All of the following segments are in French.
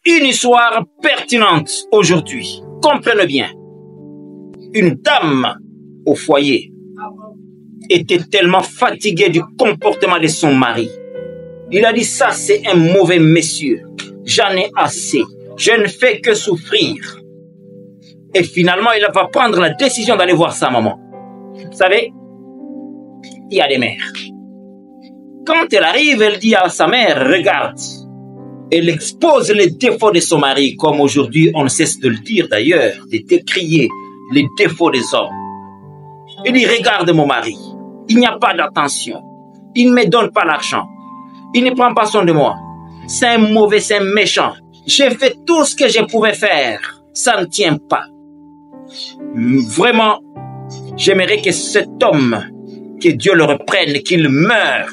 Une histoire pertinente aujourd'hui. Comprenez bien. Une dame au foyer était tellement fatiguée du comportement de son mari. Il a dit, ça c'est un mauvais monsieur. J'en ai assez. Je ne fais que souffrir. Et finalement, il va prendre la décision d'aller voir sa maman. Vous savez, il y a des mères. Quand elle arrive, elle dit à sa mère, regarde. Elle expose les défauts de son mari, comme aujourd'hui on ne cesse de le dire d'ailleurs, de décrier les défauts des hommes. Elle dit, regarde mon mari, il n'y a pas d'attention, il ne me donne pas l'argent, il ne prend pas soin de moi, c'est un mauvais, c'est un méchant. J'ai fait tout ce que je pouvais faire, ça ne tient pas. Vraiment, j'aimerais que cet homme, que Dieu le reprenne, qu'il meure.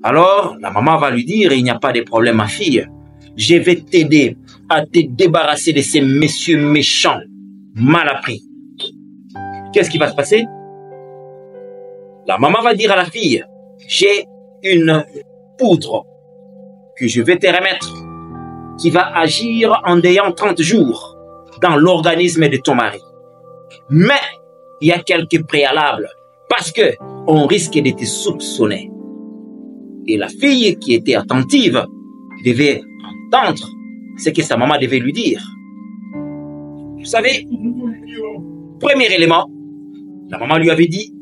Alors, la maman va lui dire, il n'y a pas de problème, ma fille. Je vais t'aider à te débarrasser de ces messieurs méchants, mal appris. Qu'est-ce qui va se passer? La maman va dire à la fille, j'ai une poudre que je vais te remettre, qui va agir en ayant 30 jours dans l'organisme de ton mari. Mais, il y a quelques préalables, parce que on risque de te soupçonner. Et la fille qui était attentive devait entendre ce que sa maman devait lui dire. Vous savez, premier élément, la maman lui avait dit,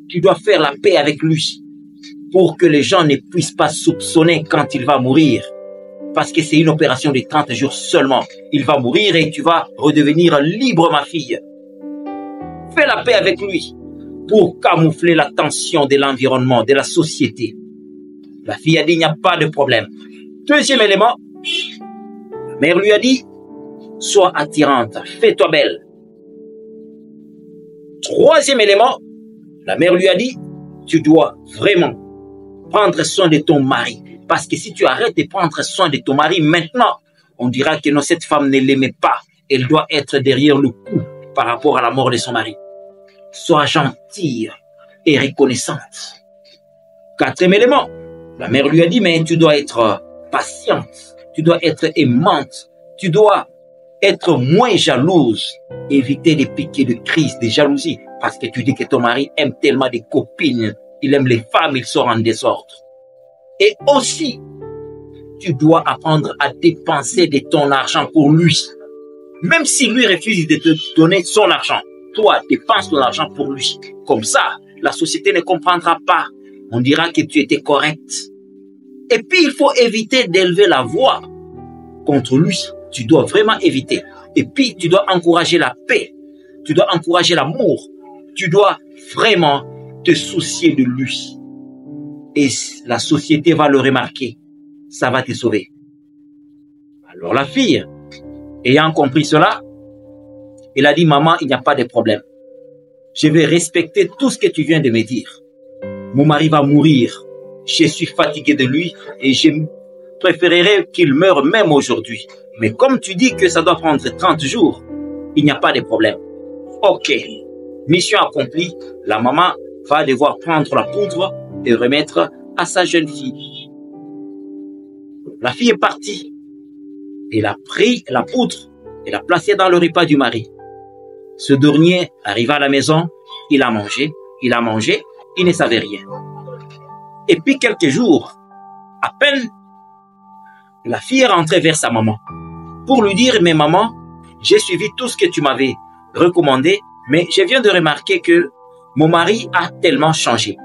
tu dois faire la paix avec lui pour que les gens ne puissent pas soupçonner quand il va mourir. Parce que c'est une opération de 30 jours seulement. Il va mourir et tu vas redevenir libre, ma fille. Fais la paix avec lui pour camoufler la tension de l'environnement, de la société. La fille a dit, il n'y a pas de problème. Deuxième élément, la mère lui a dit, sois attirante, fais-toi belle. Troisième élément, la mère lui a dit, tu dois vraiment prendre soin de ton mari. Parce que si tu arrêtes de prendre soin de ton mari maintenant, on dira que non, cette femme ne l'aimait pas. Elle doit être derrière le coup par rapport à la mort de son mari. Sois gentille et reconnaissante. Quatrième élément, la mère lui a dit, mais tu dois être patiente, tu dois être aimante, tu dois être moins jalouse, éviter des piquets de crise, de jalousie, parce que tu dis que ton mari aime tellement des copines, il aime les femmes, il sort en désordre. Et aussi, tu dois apprendre à dépenser de ton argent pour lui. Même si lui refuse de te donner son argent, toi, dépense ton argent pour lui. Comme ça, la société ne comprendra pas. On dira que tu étais correct. Et puis, il faut éviter d'élever la voix contre lui. Tu dois vraiment éviter. Et puis, tu dois encourager la paix. Tu dois encourager l'amour. Tu dois vraiment te soucier de lui. Et la société va le remarquer. Ça va te sauver. Alors, la fille, ayant compris cela, elle a dit, maman, il n'y a pas de problème. Je vais respecter tout ce que tu viens de me dire. Mon mari va mourir. Je suis fatigué de lui et je préférerais qu'il meure même aujourd'hui. Mais comme tu dis que ça doit prendre 30 jours, il n'y a pas de problème. Ok, mission accomplie. La maman va devoir prendre la poudre et remettre à sa jeune fille. La fille est partie. Elle a pris la poudre et l'a placée dans le repas du mari. Ce dernier arriva à la maison, il a mangé, il ne savait rien. Et puis quelques jours, à peine, la fille est rentrée vers sa maman pour lui dire, mais maman, j'ai suivi tout ce que tu m'avais recommandé, mais je viens de remarquer que mon mari a tellement changé.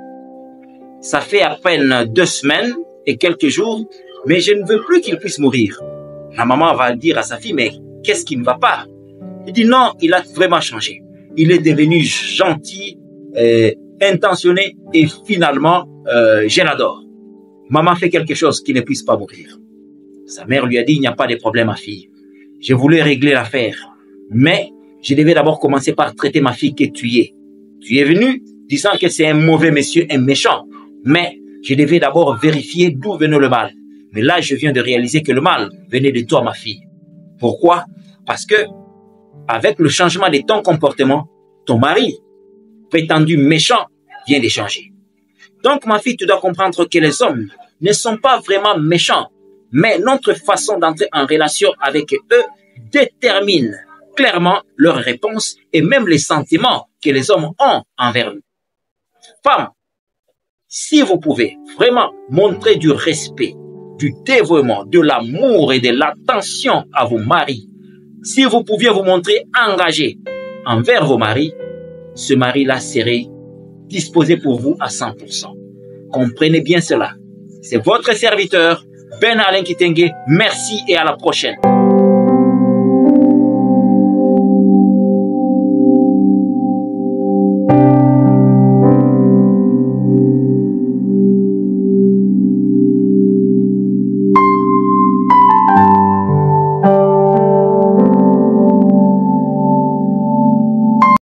Ça fait à peine 2 semaines et quelques jours, mais je ne veux plus qu'il puisse mourir. La maman va dire à sa fille, mais qu'est-ce qui ne va pas? Il dit non, il a vraiment changé. Il est devenu gentil, intentionné et finalement, je l'adore. Maman fait quelque chose qui ne puisse pas mourir. Sa mère lui a dit, il n'y a pas de problème, ma fille. Je voulais régler l'affaire, mais je devais d'abord commencer par traiter ma fille que tu es. Tu es venu disant que c'est un mauvais monsieur, un méchant, mais je devais d'abord vérifier d'où venait le mal. Mais là, je viens de réaliser que le mal venait de toi, ma fille. Pourquoi? Parce que, avec le changement de ton comportement, ton mari, prétendu méchant, vient de changer. Donc, ma fille, tu dois comprendre que les hommes ne sont pas vraiment méchants. Mais notre façon d'entrer en relation avec eux détermine clairement leurs réponses et même les sentiments que les hommes ont envers nous. Femmes, si vous pouvez vraiment montrer du respect, du dévouement, de l'amour et de l'attention à vos maris, si vous pouviez vous montrer engagé envers vos maris, ce mari-là serait disposé pour vous à 100%. Comprenez bien cela. C'est votre serviteur, Ben Alain Kitenge. Merci et à la prochaine.